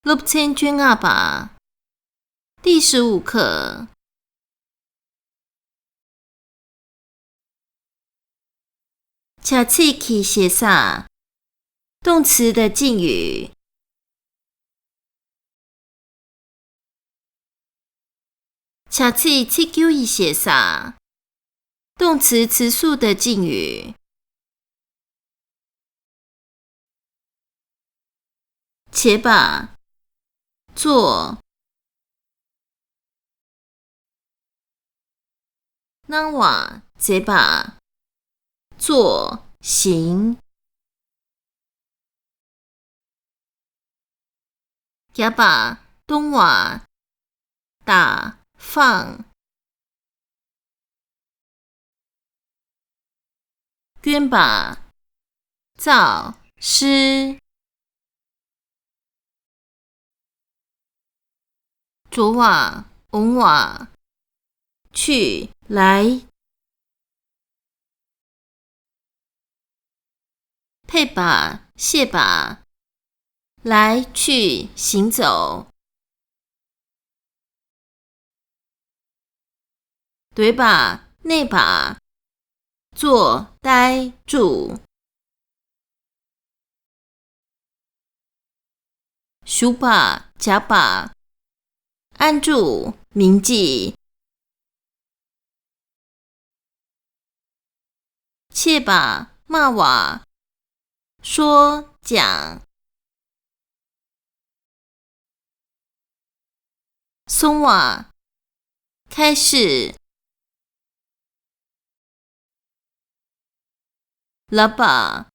六千卷阿爸第15课。吃气去写啥？动词的敬语。吃气七九一写啥？动词词数的敬语。且把做那瓦这把做行也把东瓦打放捐把造诗昨瓦翁瓦去来配把谢把来去行走对把内把坐呆住数把假把按住铭记切把骂瓦说讲松瓦开始了吧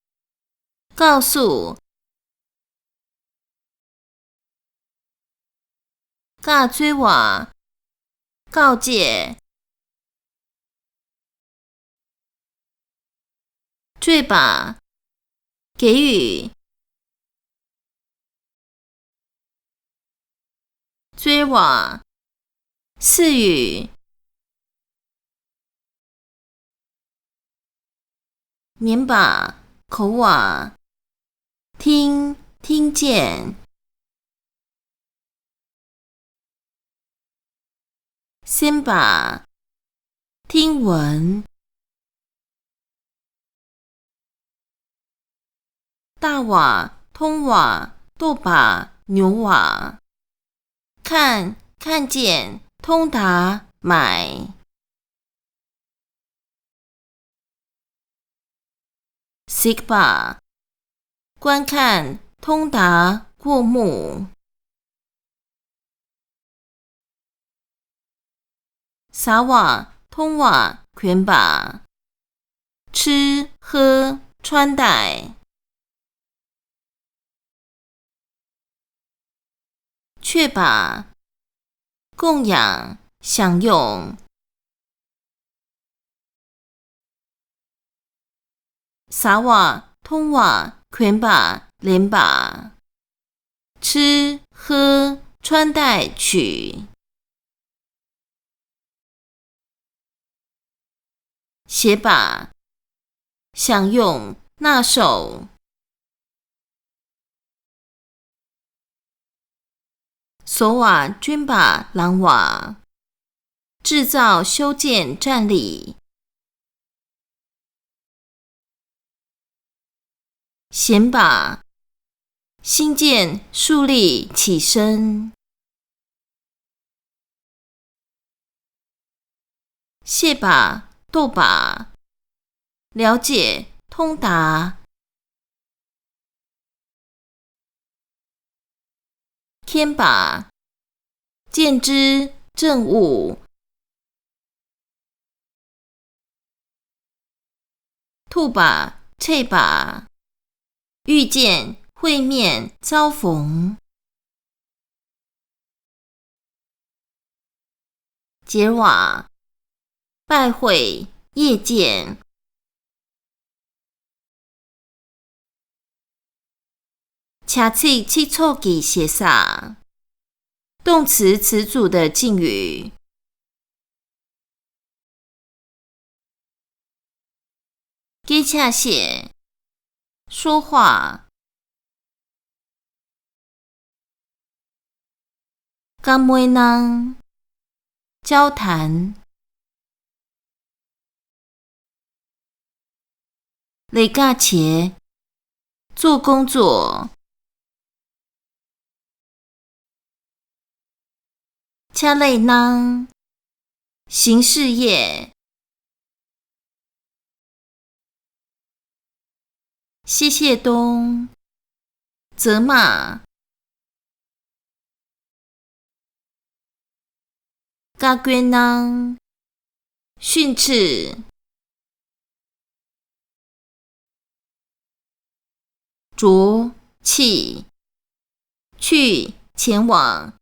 告诉告追瓦告诫坠把给予追瓦赐予棉把口瓦听听见先把听闻大瓦通瓦豆把牛瓦看看见通达买西把观看通达过目撒瓦通瓦全把吃喝穿戴确把供养享用撒瓦通瓦全把连把吃喝穿戴取写把享用纳受索瓦捐把狼瓦制造修建站立显把新建树立起身谢把斗把了解通达天把见之正悟兔把翠把遇见会面遭逢结瓦拜会夜见掐气七错给写啥动词词组的敬语接洽写，说话。讲咩呢？交谈。嚟架前，做工作。车类呢？行事业。谢谢东，责骂。加捐呢？训斥。浊气，去前往。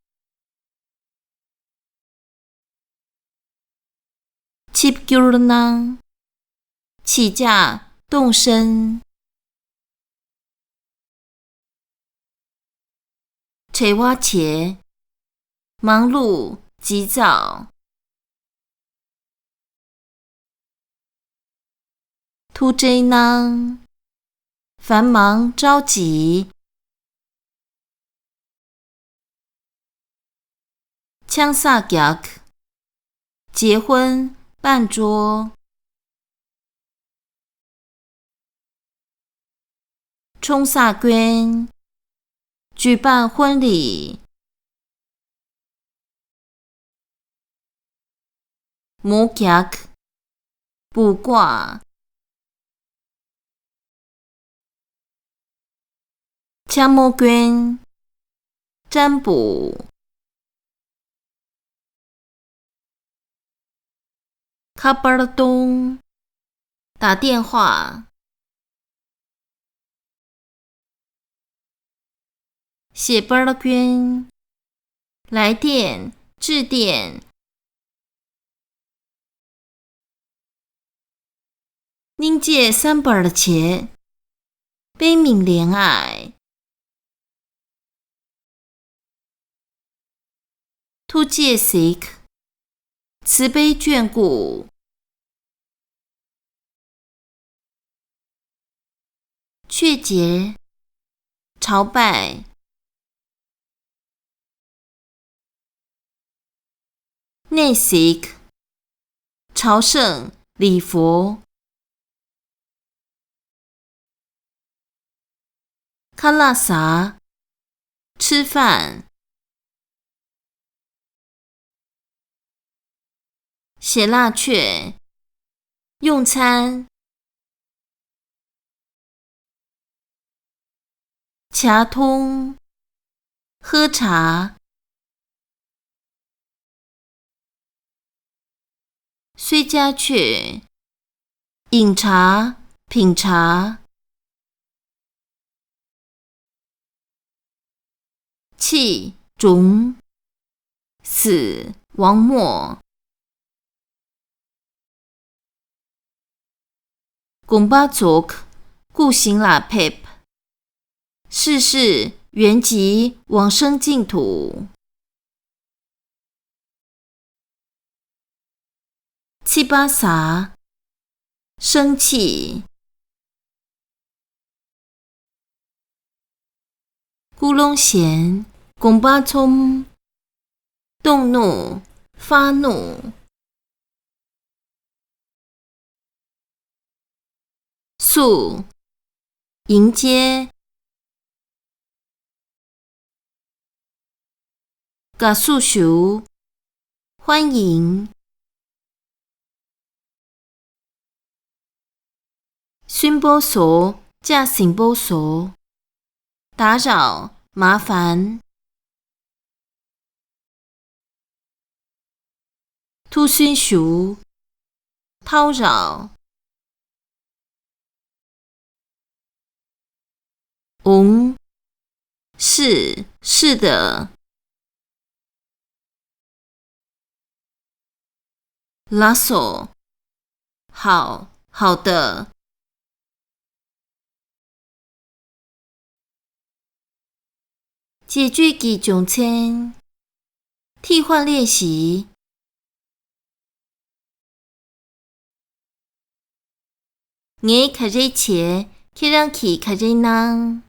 起腳了呢？起价动身。找我切，忙碌急躁。突追呢？繁忙着急。枪撒腳，结婚办桌。冲撒捐，举办婚礼。摩腳，卜卦。掐摩捐，占卜。卡巴尔东，打电话。写巴尔捐，来电致电。您借3本的钱，悲悯怜爱。突借 sick， 慈悲眷顾。确节，朝拜。内 sick， 朝圣礼佛。卡拉萨，吃饭。写蜡雀，用餐。茶通，喝茶。虽家雀，饮茶品茶。气中，死亡末。拱巴族，故行拉佩，世事原籍往生净土。七巴萨，生气。咕隆弦，拱巴聪，动怒发怒。速，迎接。噶诉求，欢迎。熏波索，驾行波索，打扰麻烦。突熏熟，叨扰。是的。拉索，好的。解决几种签，替换练习。我较热切，去让气较热闹。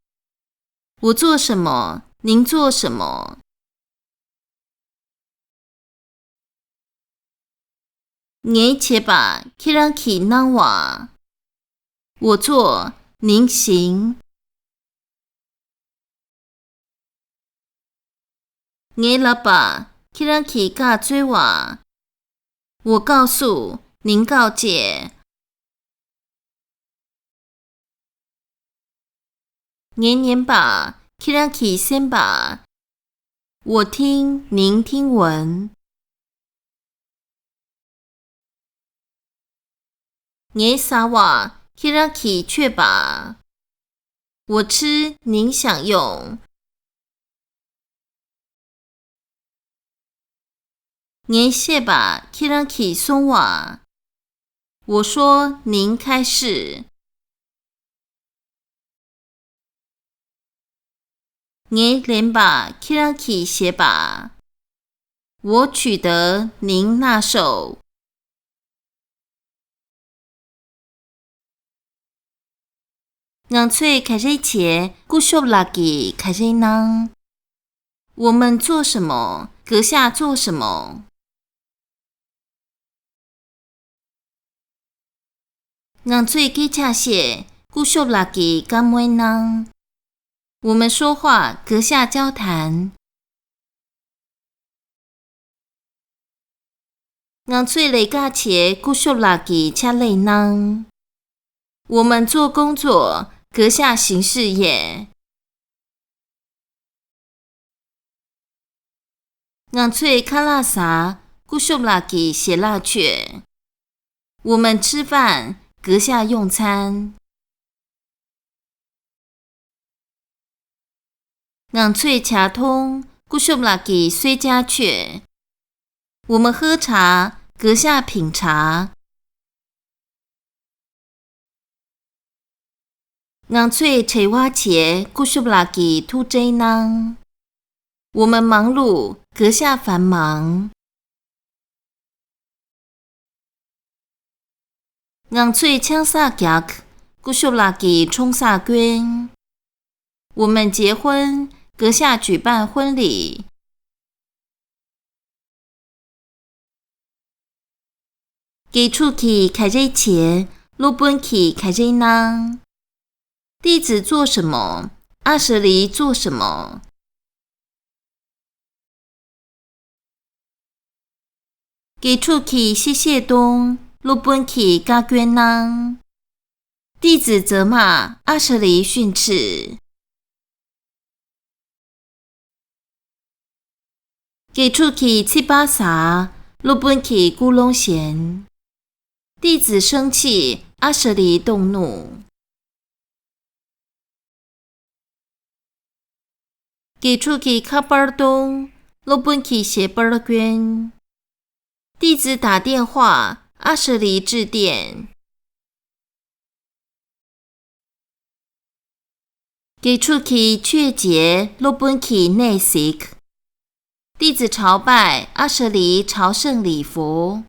我做什么？您做什么？我切吧，去让气闹哇。我做，您行。我老爸，去让气教追我。我告诉，您告诫。我念吧，去让气先吧。我听，您听闻。我撒瓦，去让气确吧。我吃，您享用。我谢吧，去让气松瓦。我说，您开始。我连吧，去让气写吧。我取得，您纳受。我最开始前，顾秀拉吉开始呢。我们做什么？阁下做什么？我最给恰些，顾秀拉吉干咩呢？我们说话，阁下交谈。我最累假切，顾秀拉吉恰累呢。我们做工作，阁下行事业。我最卡拉萨，顾秀拉吉写蜡雀。我们吃饭，阁下用餐。我最茶通，顾秀拉吉虽家雀。我们喝茶，阁下品茶。我最找我切，顾秀拉吉突追呢。我们忙碌，阁下繁忙。我最抢撒脚，顾秀拉吉冲撒捐。我们结婚，阁下举办婚礼。给出去开这钱，路本去开这呢。弟子做什么？阿舍离做什么？给出去谢谢东，路本去加捐呢。弟子责骂阿舍离训斥。给出去七八撒，路本去咕隆贤。弟子生气，阿舍离动怒。给出去卡巴东，路本去写巴尔捐。弟子打电话，阿舍离致电。给出去确结，路本去内息。弟子朝拜，阿舍离朝圣礼佛。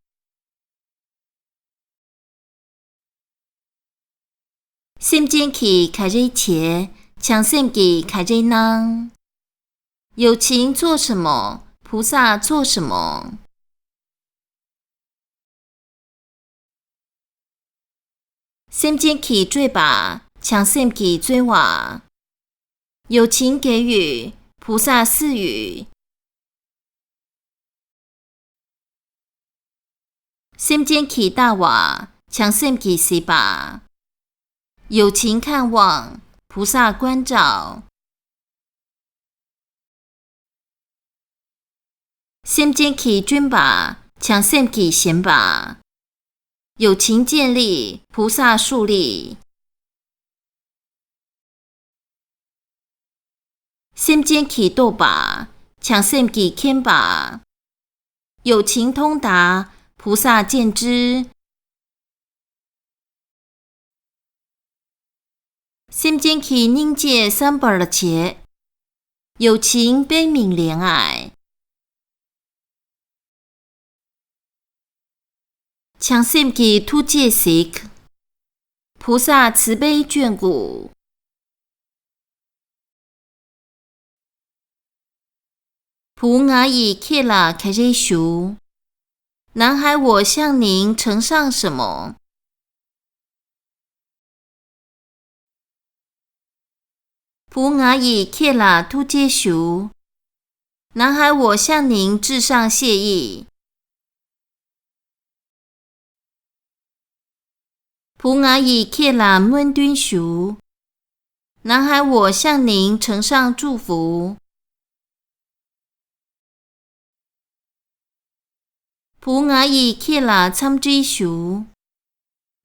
心间去开这切，强心给开这囊。有情做什么？菩萨做什么？心间去追吧，强心去追我。有情给予，菩萨赐予。心间去大瓦，强心去西吧。有情看望，菩萨关照。心间去君吧，强心去贤吧。有情建立，菩萨树立。心间去斗吧，强心去谦吧。有情通达，菩萨见之。心间去凝结三本的切，有情悲悯怜爱。强心去突戒息，菩萨慈悲眷顾。普雅伊切拉开瑞修，南海我向您呈上什么？普雅伊切拉突接修，南海我向您致上谢意。普雅伊切拉闷敦修，南海我向您呈上祝福。普雅伊切拉参知修，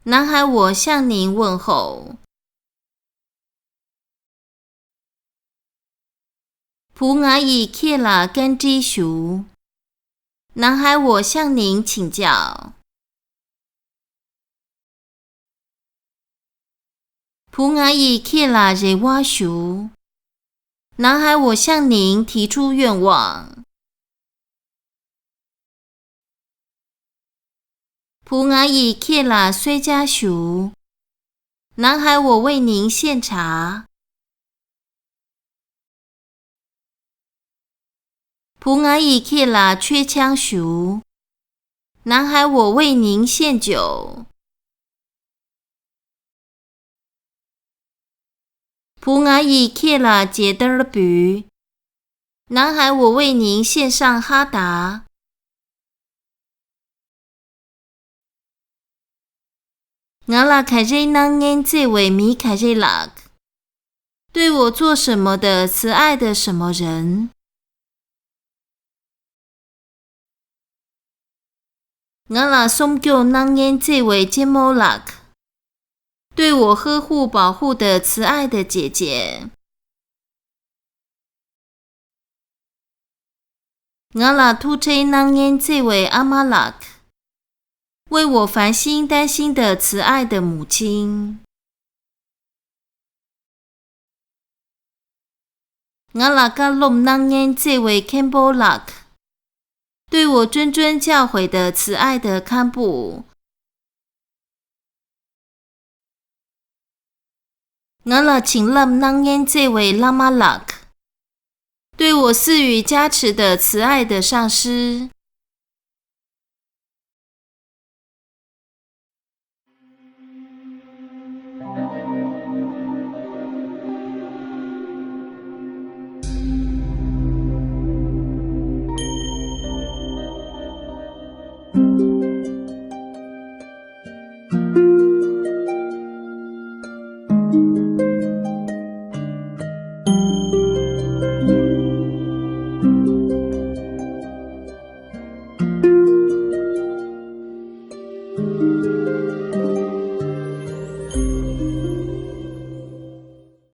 南海我向您问候。普雅伊切拉甘知修，南海我向您请教。普雅伊切拉热瓦修，南海我向您提出愿望。普雅伊切拉虽加修，南海我为您献茶。普雅伊切拉缺枪修，南海我为您献酒。普雅伊切拉杰德尔布，南海我为您献上哈达。我拉凯瑞南恩这位米凯瑞拉，对我做什么的慈爱的什么人？我拉松救南恩这位杰摩拉，对我呵护保护的慈爱的姐姐。我拉突吹南恩这位阿玛拉，为我烦心担心的慈爱的母亲。我拉嘎隆南恩这位坎波拉，对我谆谆教诲的慈爱的堪布。我拉请lâm南恩这位拉玛拉，对我赐予加持的慈爱的上师。